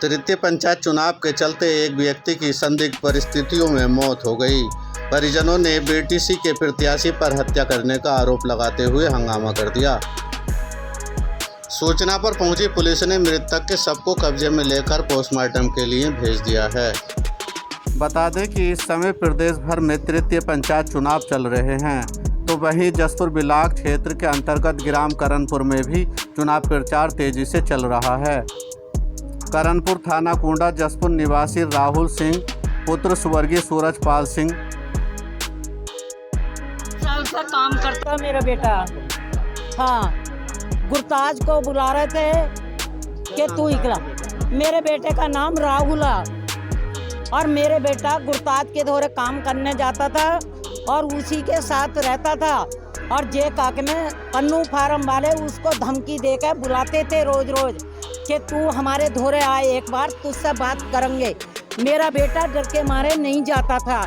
तृतीय पंचायत चुनाव के चलते एक व्यक्ति की संदिग्ध परिस्थितियों में मौत हो गई। परिजनों ने बीटीसी के प्रत्याशी पर हत्या करने का आरोप लगाते हुए हंगामा कर दिया। सूचना पर पहुंची पुलिस ने मृतक के शव को कब्जे में लेकर पोस्टमार्टम के लिए भेज दिया है। बता दें कि इस समय प्रदेश भर में तृतीय पंचायत चुनाव चल रहे हैं, तो वहीं जसपुर ब्लॉक क्षेत्र के अंतर्गत ग्राम करणपुर में भी चुनाव प्रचार तेजी से चल रहा है। करणपुर थाना कुंडा जसपुर निवासी राहुल सिंह पुत्र स्वर्गीय सूरजपाल सिंह साल से काम करता मेरा बेटा। हाँ, गुरताज को बुला रहे थे कि तू निकला। मेरे बेटे का नाम राहुल है और मेरे बेटा गुरताज के दौरे काम करने जाता था और उसी के साथ रहता था। और जे काके में पन्नू फार्म वाले उसको धमकी देकर बुलाते थे रोज रोज कि तू हमारे धोरे आए, एक बार तुझसे बात करेंगे। मेरा बेटा डर के मारे नहीं जाता था।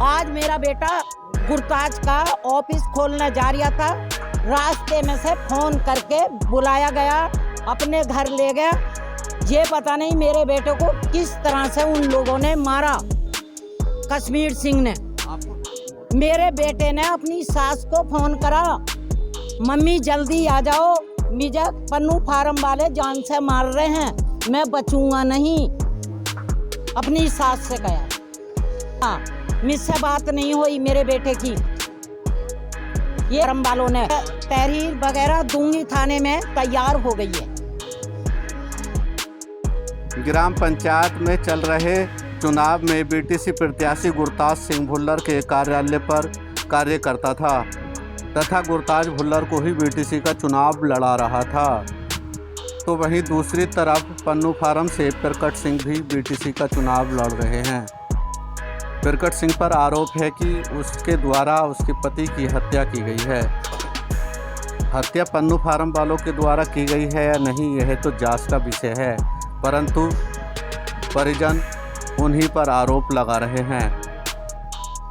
आज मेरा बेटा गुरताज का ऑफिस खोलने जा रहा था, रास्ते में से फोन करके बुलाया गया, अपने घर ले गया। ये पता नहीं मेरे बेटे को किस तरह से उन लोगों ने मारा। कश्मीर सिंह ने, मेरे बेटे ने अपनी सास को फोन करा, मम्मी जल्दी आ जाओ, मुझे पन्नू फार्म वाले जान से मार रहे हैं, मैं बचूंगा नहीं। अपनी सास से कहा। हाँ, मुझसे बात नहीं हुई मेरे बेटे की। ये फार्म वालों ने तहरीर वगैरह दूंगी, थाने में तैयार हो गई है। ग्राम पंचायत में चल रहे चुनाव में बीटीसी प्रत्याशी गुरताज सिंह भुल्लर के कार्यालय पर कार्य करता था तथा गुरताज भुल्लर को ही बीटीसी का चुनाव लड़ा रहा था। तो वहीं दूसरी तरफ पन्नू फार्म से प्रकट सिंह भी बीटीसी का चुनाव लड़ रहे हैं। प्रकट सिंह पर आरोप है कि उसके द्वारा उसके पति की हत्या की गई है। हत्या पन्नू फार्म वालों के द्वारा की गई है या नहीं, यह तो जांच का विषय है, परंतु परिजन उन्हीं पर आरोप लगा रहे हैं।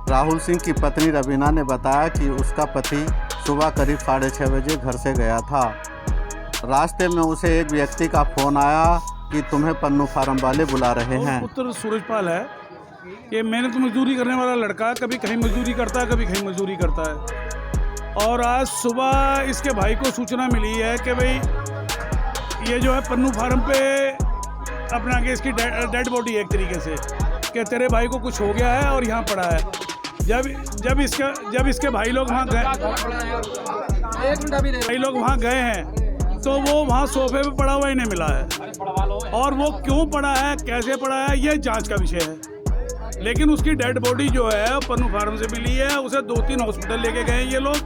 राहुल सिंह की पत्नी रवीना ने बताया कि उसका पति सुबह करीब 6:30 बजे घर से गया था। रास्ते में उसे एक व्यक्ति का फोन आया कि तुम्हें पन्नू फार्म वाले बुला रहे हैं। पुत्र सूरजपाल है कि मेहनत मजदूरी करने वाला लड़का, कभी कहीं मजदूरी करता है, कभी कहीं मजदूरी करता है। और आज सुबह इसके भाई को सूचना मिली है कि भाई ये जो है पन्नू फार्म पे अपना के इसकी डेड बॉडी है एक तरीके से, कि तेरे भाई को कुछ हो गया है और यहाँ पड़ा है। जब इसके भाई लोग वहाँ गए हैं तो वो वहाँ सोफे पे पड़ा हुआ इन्हें मिला है, और वो क्यों पड़ा है, कैसे पड़ा है, ये जांच का विषय है। लेकिन उसकी डेड बॉडी जो है पन्नू फार्म से मिली है, उसे 2-3 हॉस्पिटल लेके गए हैं ये लोग,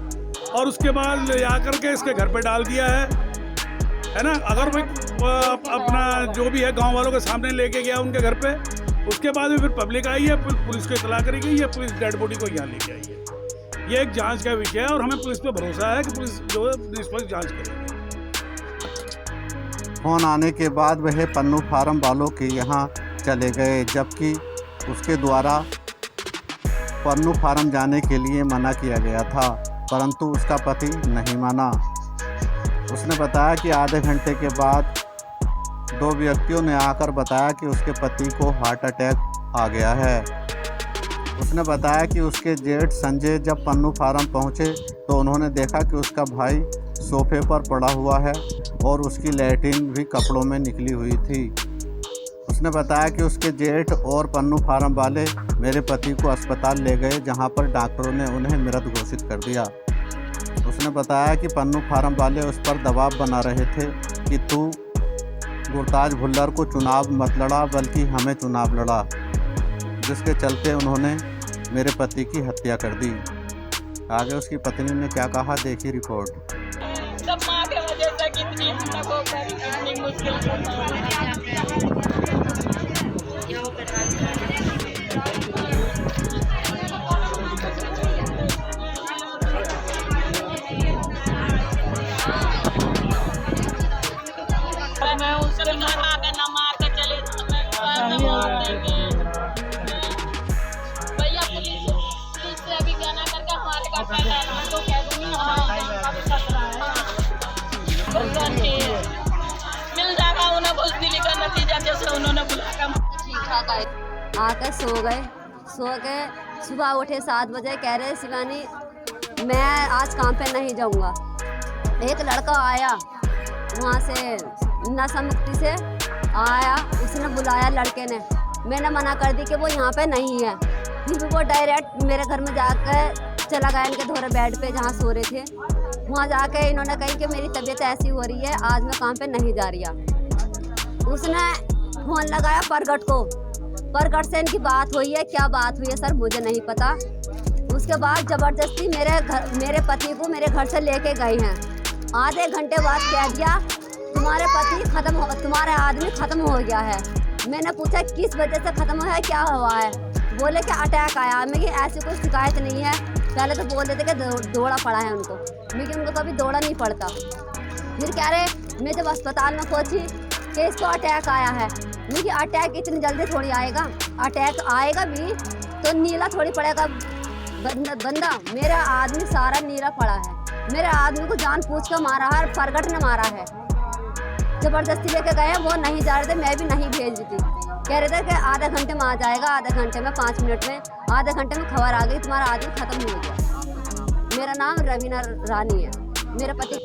और उसके बाद ले जाकर के इसके घर पे डाल दिया है ना। अगर अपना जो भी है गांव वालों के सामने लेके गया उनके घर पे, उसके बाद में फिर पब्लिक आई है, पुलिस को इतला करेगी, ये पुलिस डेड बॉडी को यहाँ लेके आई है। ये एक जांच का विषय है और हमें पुलिस पे भरोसा है कि पुलिस जो है निष्पक्ष जांच करेगी। फोन आने के बाद वह पन्नू फार्म वालों के यहाँ चले गए, जबकि उसके द्वारा पन्नू फार्म जाने के लिए मना किया गया था, परंतु उसका पति नहीं माना। उसने बताया कि आधे घंटे के बाद 2 व्यक्तियों ने आकर बताया कि उसके पति को हार्ट अटैक आ गया है। उसने बताया कि उसके जेठ संजय जब पन्नू फार्म पहुंचे तो उन्होंने देखा कि उसका भाई सोफे पर पड़ा हुआ है और उसकी लैट्रिन भी कपड़ों में निकली हुई थी। उसने बताया कि उसके जेठ और पन्नू फार्म वाले मेरे पति को अस्पताल ले गए, जहां पर डॉक्टरों ने उन्हें मृत घोषित कर दिया। उसने बताया कि पन्नू फार्म वाले उस पर दबाव बना रहे थे कि तू गुरताज भुल्लर को चुनाव मत लड़ा, बल्कि हमें चुनाव लड़ा, जिसके चलते उन्होंने मेरे पति की हत्या कर दी। आगे उसकी पत्नी ने क्या कहा, देखिए रिपोर्ट। सब माँ के वजह से कितनी हम लोगों को कितनी मुश्किल मैं उसके घर आके न मार के चले भैया। पुलिस से अभी क्या ना करके हमारे घर पे तो कह दूंगी मिल जाएगा उन्हें कुछ भी अच्छे से उन्होंने बुलाया, ठीक ठाक आए, आकर सो के सुबह उठे 7 बजे, कह रहे शिवानी मैं आज काम पे नहीं जाऊंगा। एक लड़का आया वहाँ से नशा मुक्ति से आया, उसने बुलाया लड़के ने, मैंने मना कर दी कि वो यहाँ पे नहीं है। फिर भी वो डायरेक्ट मेरे घर में जाकर चला गया, इनके धोरे बेड पे जहाँ सो रहे थे, वहाँ जाके इन्होंने कही कि मेरी तबीयत ऐसी हो रही है, आज मैं काम पे नहीं जा रही। उसने फोन लगाया प्रगट को, प्रगट से इनकी बात हुई है, क्या बात हुई है सर मुझे नहीं पता। उसके बाद ज़बरदस्ती मेरे पति को मेरे घर से लेके गए हैं। आधे घंटे बाद कह दिया तुम्हारे पति तुम्हारे आदमी ख़त्म हो गया है। मैंने पूछा किस वजह से ख़त्म हुआ है, क्या हुआ है? बोले कि अटैक आया। मैं कि ऐसी कोई शिकायत नहीं है। पहले तो बोल देते कि दौड़ा पड़ा है उनको, लेकिन उनको कभी दौड़ा नहीं पड़ता। फिर कह रहे मैं जब अस्पताल में पहुंची कि इसको अटैक आया है। लेकिन अटैक इतनी जल्दी थोड़ी आएगा, अटैक आएगा भी तो नीला थोड़ी पड़ेगा बंदा। मेरा आदमी सारा नीला पड़ा है, मेरे आदमी को जान पूछ कर मारा है, प्रगट ने मारा है। ज़बरदस्ती लेके गए, वो नहीं जा रहे थे, मैं भी नहीं भेज दी। कह रहे थे कि आधे घंटे में आ जाएगा, आधे घंटे में 5 मिनट में, आधे घंटे में खबर आ गई तुम्हारा आदमी ख़त्म हो गया। मेरा नाम रवीना रानी है। मेरे पति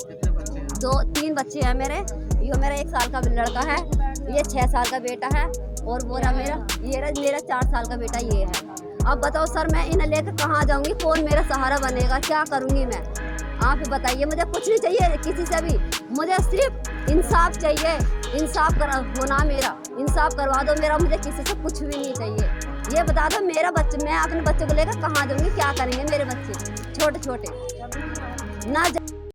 3 बच्चे हैं मेरे। ये मेरा 1 साल का लड़का है, ये 6 साल का बेटा है, और वो मेरा 4 साल का बेटा ये है। अब बताओ सर मैं इन्हें लेकर कहाँ जाऊँगी, कौन मेरा सहारा बनेगा, क्या करूँगी मैं? आप ही बताइए। मुझे कुछ नहीं चाहिए किसी से भी, मुझे सिर्फ इंसाफ चाहिए। इंसाफ होना मेरा, इंसाफ करवा दो मेरा, मुझे किसी से कुछ भी नहीं चाहिए। ये बता दो मेरा बच्चे, मैं अपने बच्चे को लेकर कहाँ जाऊँगी, क्या करेंगे मेरे बच्चे छोटे छोटे ना।